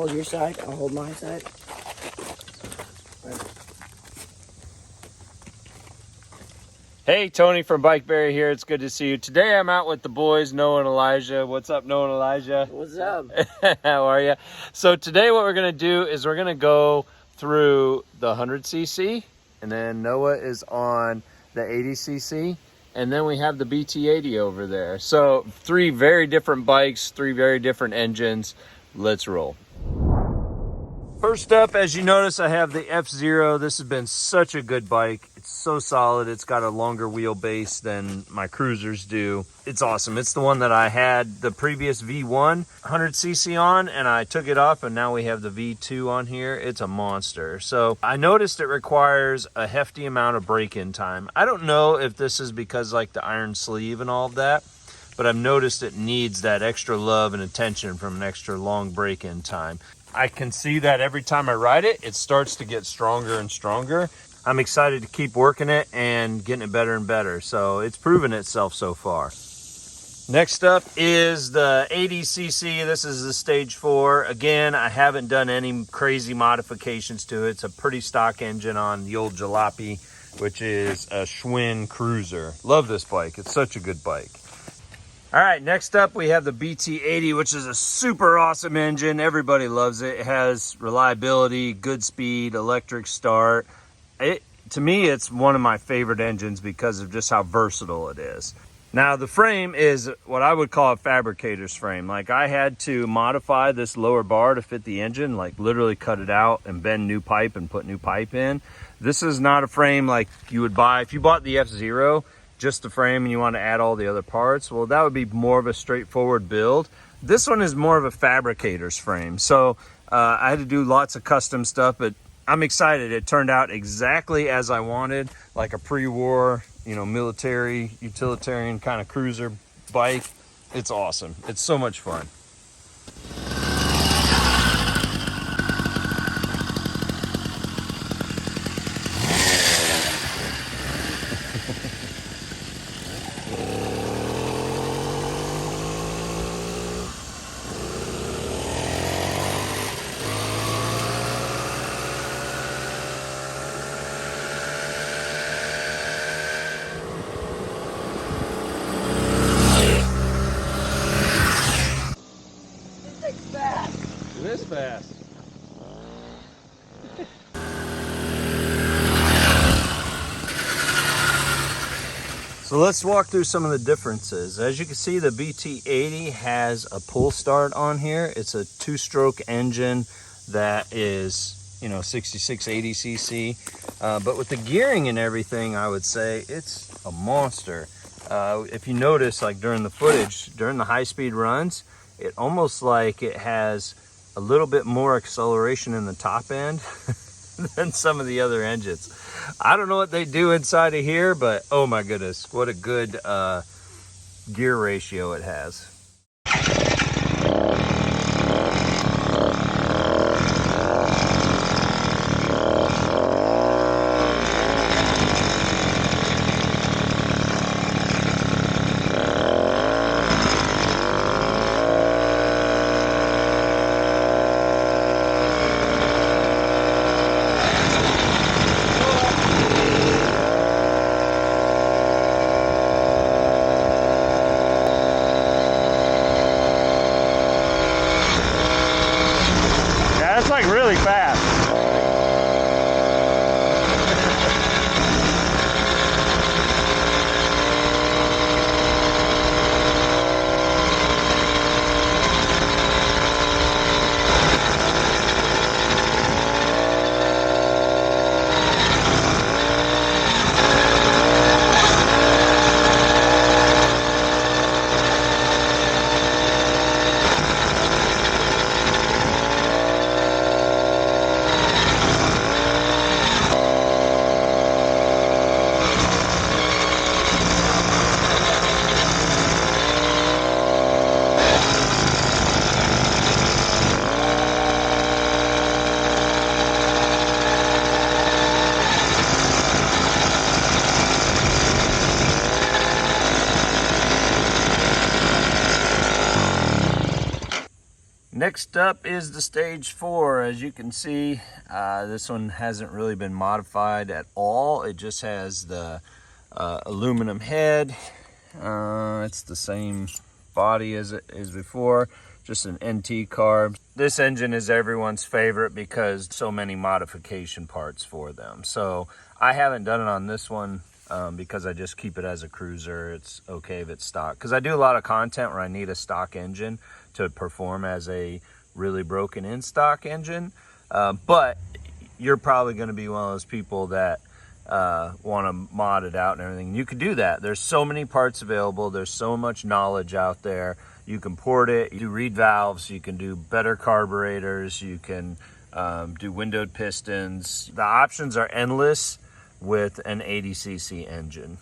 hold your side, I'll hold my side. Hey, Tony from BikeBerry here. It's good to see you. Today I'm out with the boys, Noah and Elijah. What's up, Noah and Elijah? What's up? How are you? So today what we're going to do is we're going to go through the 100cc, and then Noah is on the 80cc, and then we have the BT80 over there. So 3 very different bikes, 3 very different engines. Let's roll. First up, as you notice, I have the F-Zero. This has been such a good bike. It's so solid. It's got a longer wheelbase than my cruisers do. It's awesome. It's the one that I had the previous V1 100cc on, and I took it off, and now we have the V2 on here. It's a monster. So I noticed it requires a hefty amount of break-in time. I don't know if this is because like the iron sleeve and all of that, but I've noticed it needs that extra love and attention from an extra long break-in time. I can see that every time I ride it, it starts to get stronger and stronger. I'm excited to keep working it and getting it better and better. So it's proven itself so far. Next up is the 80cc. This is the stage 4. Again, I haven't done any crazy modifications to it. It's a pretty stock engine on the old Jalopy, which is a Schwinn cruiser. Love this bike. It's such a good bike. All right, next up we have the BT80, which is a super awesome engine. Everybody loves it. It has reliability, good speed, electric start. To me, it's one of my favorite engines because of just how versatile it is. Now, the frame is what I would call a fabricator's frame. Like, I had to modify this lower bar to fit the engine, like literally cut it out and bend new pipe and put new pipe in. This is not a frame like you would buy. If you bought the F-Zero, just the frame, and you want to add all the other parts, well, that would be more of a straightforward build. This one is more of a fabricator's frame. So I had to do lots of custom stuff, but I'm excited. It turned out exactly as I wanted, like a pre-war, military, utilitarian kind of cruiser bike. It's awesome. It's so much fun. It is fast. So let's walk through some of the differences. As you can see, the BT80 has a pull start on here. It's a 2-stroke engine that is, 66, 80cc. But with the gearing and everything, I would say it's a monster. If you notice, like during the footage, during the high-speed runs, it almost like it has a little bit more acceleration in the top end than some of the other engines. I don't know what they do inside of here, but oh my goodness, what a good gear ratio it has. That's like really fast. Next up is the Stage 4. As you can see, this one hasn't really been modified at all. It just has the aluminum head. It's the same body as it is before, just an NT carb. This engine is everyone's favorite because so many modification parts for them. So I haven't done it on this one because I just keep it as a cruiser. It's okay if it's stock, because I do a lot of content where I need a stock engine to perform as a really broken in stock engine. But you're probably going to be one of those people that want to mod it out and everything. You can do that. There's so many parts available. There's so much knowledge out there. You can port it. You do reed valves. You can do better carburetors. You can do windowed pistons. The options are endless with an 80cc engine.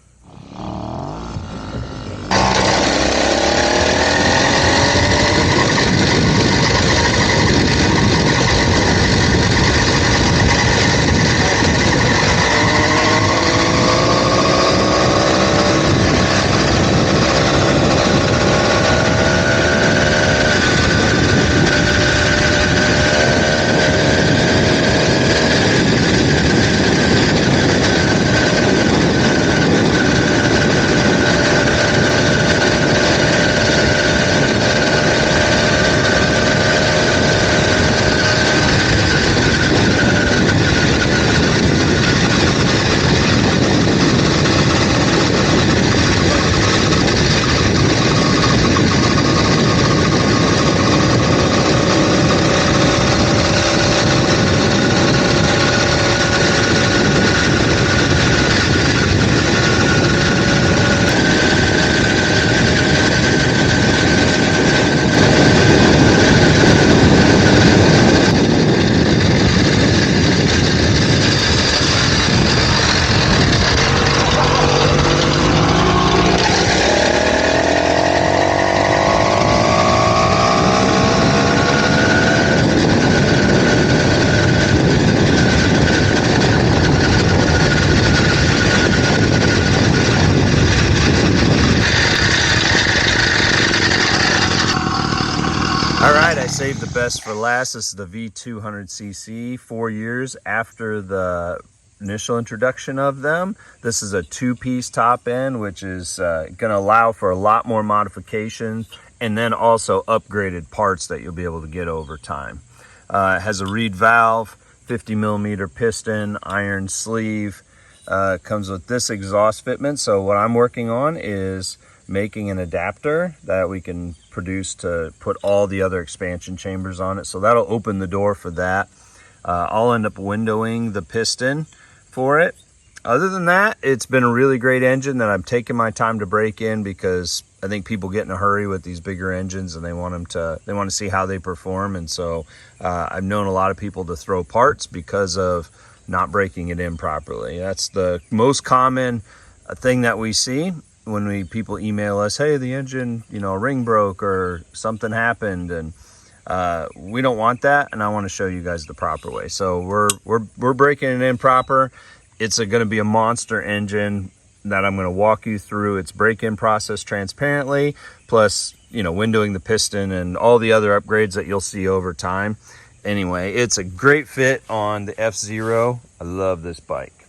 All right, I saved the best for last. This is the V200cc, 4 years after the initial introduction of them. This is a 2-piece top end, which is going to allow for a lot more modification and then also upgraded parts that you'll be able to get over time. It has a reed valve, 50 millimeter piston, iron sleeve. Comes with this exhaust fitment. So what I'm working on is making an adapter that we can produce to put all the other expansion chambers on it. So that'll open the door for that. I'll end up windowing the piston for it. Other than that, it's been a really great engine that I'm taking my time to break in, because I think people get in a hurry with these bigger engines and they want to see how they perform. And so I've known a lot of people to throw parts because of not breaking it in properly. That's the most common thing that we see when people email us, hey, the engine, ring broke or something happened, and we don't want that, and I want to show you guys the proper way. So we're breaking it in proper. It's going to be a monster engine that I'm going to walk you through its break-in process transparently, plus windowing the piston and all the other upgrades that you'll see over time. Anyway, it's a great fit on the F-Zero. I love this bike.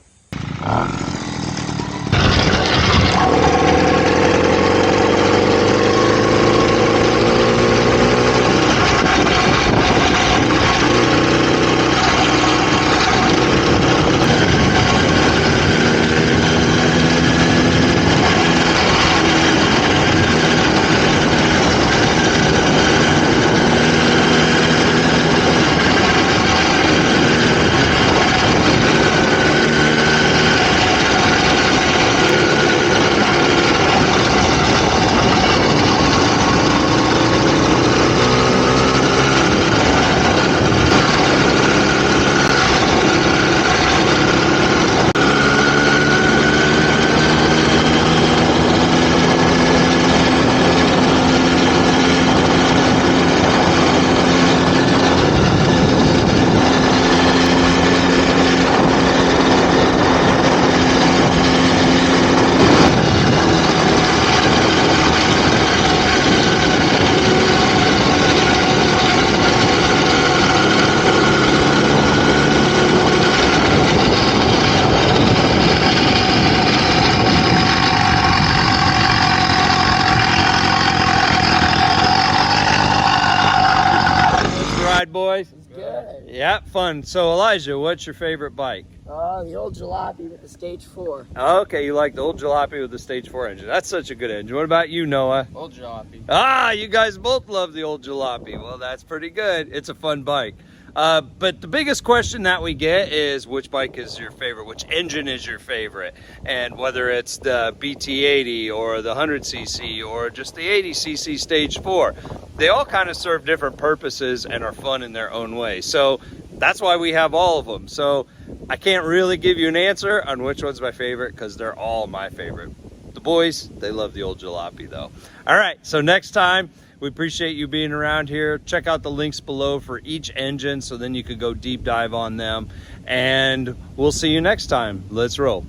good. Yeah, fun. So Elijah, what's your favorite bike? The old jalopy with the stage 4. Okay, you like the old jalopy with the stage 4 engine. That's such a good engine. What about you, Noah? Old jalopy. Ah, you guys both love the old jalopy. Well, that's pretty good. It's a fun bike. But the biggest question that we get is which bike is your favorite? Which engine is your favorite? And whether it's the BT80 or the 100cc or just the 80cc stage 4, they all kind of serve different purposes and are fun in their own way. So that's why we have all of them. So I can't really give you an answer on which one's my favorite because they're all my favorite. The boys, they love the old jalopy though. All right, so next time, we appreciate you being around here. Check out the links below for each engine so then you could go deep dive on them. And we'll see you next time. Let's roll.